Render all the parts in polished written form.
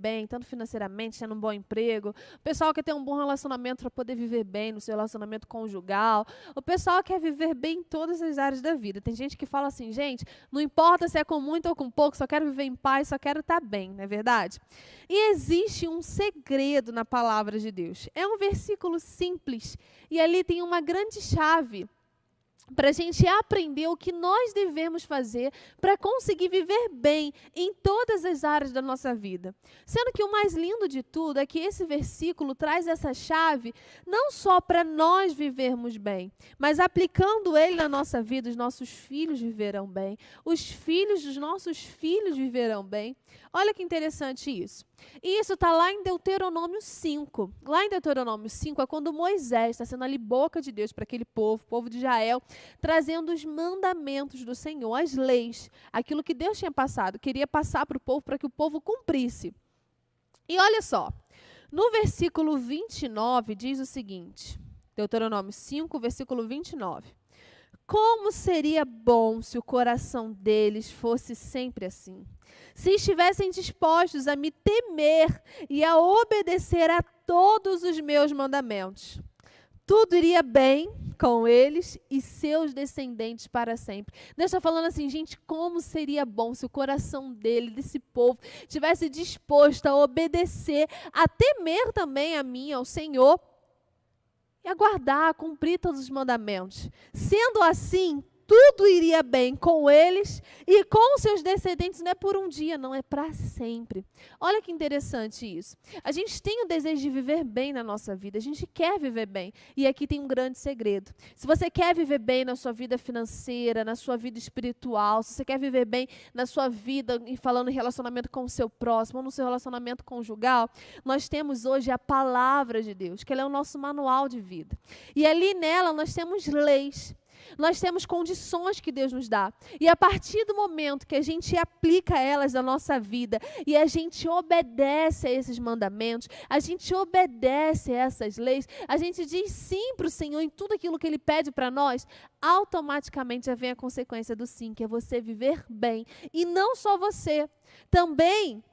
bem, tanto financeiramente, tendo um bom emprego. O pessoal quer ter um bom relacionamento para poder viver bem no seu relacionamento conjugal. O pessoal quer viver bem em todas as áreas da vida. Tem gente que fala assim, gente, não importa se é com muito ou com pouco, só quero viver em paz, só quero estar bem, não é verdade? E existe um segredo na palavra de Deus. É um versículo simples e ali tem uma grande chave para a gente aprender o que nós devemos fazer para conseguir viver bem em todas as áreas da nossa vida. Sendo que o mais lindo de tudo é que esse versículo traz essa chave não só para nós vivermos bem, mas aplicando ele na nossa vida, os nossos filhos viverão bem, os filhos dos nossos filhos viverão bem. Olha que interessante isso. E isso está lá em Deuteronômio 5. Lá em Deuteronômio 5 é quando Moisés está sendo ali boca de Deus para aquele povo, o povo de Israel, trazendo os mandamentos do Senhor, as leis, aquilo que Deus tinha passado, queria passar para o povo, para que o povo cumprisse. E olha só, no versículo 29 diz o seguinte, Deuteronômio 5, versículo 29. Como seria bom se o coração deles fosse sempre assim, se estivessem dispostos a me temer e a obedecer a todos os meus mandamentos. Tudo iria bem com eles e seus descendentes para sempre. Deus está falando assim, gente, como seria bom se o coração dele, desse povo, estivesse disposto a obedecer, a temer também a mim, ao Senhor, e a guardar, a cumprir todos os mandamentos. Sendo assim, tudo iria bem com eles e com seus descendentes, não é por um dia, não, é para sempre. Olha que interessante isso. A gente tem o desejo de viver bem na nossa vida, a gente quer viver bem. E aqui tem um grande segredo. Se você quer viver bem na sua vida financeira, na sua vida espiritual, se você quer viver bem na sua vida, falando em relacionamento com o seu próximo, ou no seu relacionamento conjugal, nós temos hoje a palavra de Deus, que ela é o nosso manual de vida. E ali nela nós temos leis. Nós temos condições que Deus nos dá. E a partir do momento que a gente aplica elas na nossa vida e a gente obedece a esses mandamentos, a gente obedece a essas leis, a gente diz sim para o Senhor em tudo aquilo que Ele pede para nós, automaticamente já vem a consequência do sim, que é você viver bem. E não só você, também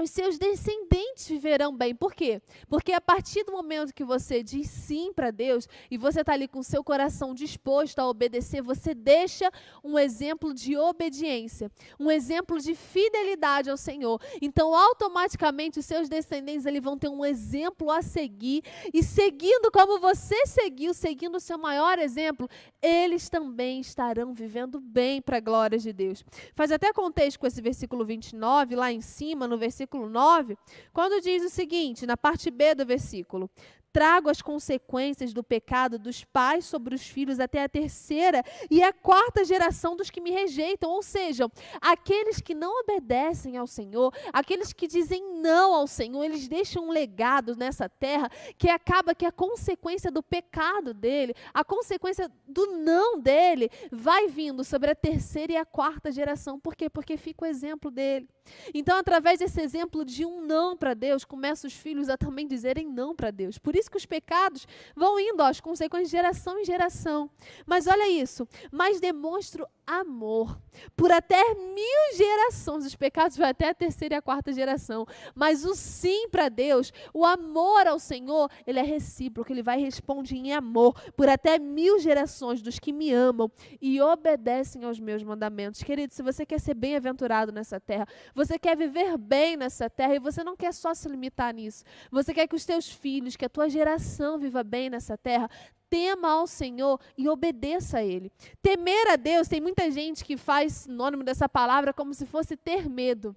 os seus descendentes viverão bem. Por quê? Porque a partir do momento que você diz sim para Deus e você está ali com o seu coração disposto a obedecer, você deixa um exemplo de obediência, um exemplo de fidelidade ao Senhor. Então, automaticamente, os seus descendentes eles vão ter um exemplo a seguir e seguindo como você seguiu, seguindo o seu maior exemplo, eles também estarão vivendo bem para a glória de Deus. Faz até contexto com esse versículo 29, lá em cima, no versículo 9, quando diz o seguinte, na parte B do versículo: trago as consequências do pecado dos pais sobre os filhos até a terceira e a quarta geração dos que me rejeitam. Ou seja, aqueles que não obedecem ao Senhor, aqueles que dizem não ao Senhor, eles deixam um legado nessa terra que acaba que a consequência do pecado dele, a consequência do não dele, vai vindo sobre a terceira e a quarta geração. Por quê? Porque fica o exemplo dele. Então, através desse exemplo de um não para Deus, começam os filhos a também dizerem não para Deus. Por isso que os pecados vão indo, as consequências de geração em geração. Mas olha isso, mas demonstro amor por até 1000 gerações. Os pecados vão até a terceira e a quarta geração. Mas o sim para Deus, o amor ao Senhor, ele é recíproco, ele vai e responde em amor por até 1000 gerações dos que me amam e obedecem aos meus mandamentos. Querido, se você quer ser bem-aventurado nessa terra, você quer viver bem nessa terra e você não quer só se limitar nisso. Você quer que os teus filhos, que a tua geração viva bem nessa terra, tema ao Senhor e obedeça a Ele. Temer a Deus, tem muita gente que faz sinônimo dessa palavra como se fosse ter medo.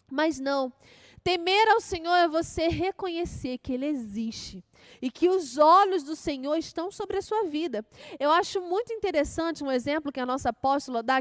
Mas não. Temer ao Senhor é você reconhecer que Ele existe e que os olhos do Senhor estão sobre a sua vida. Eu acho muito interessante um exemplo que a nossa apóstola dá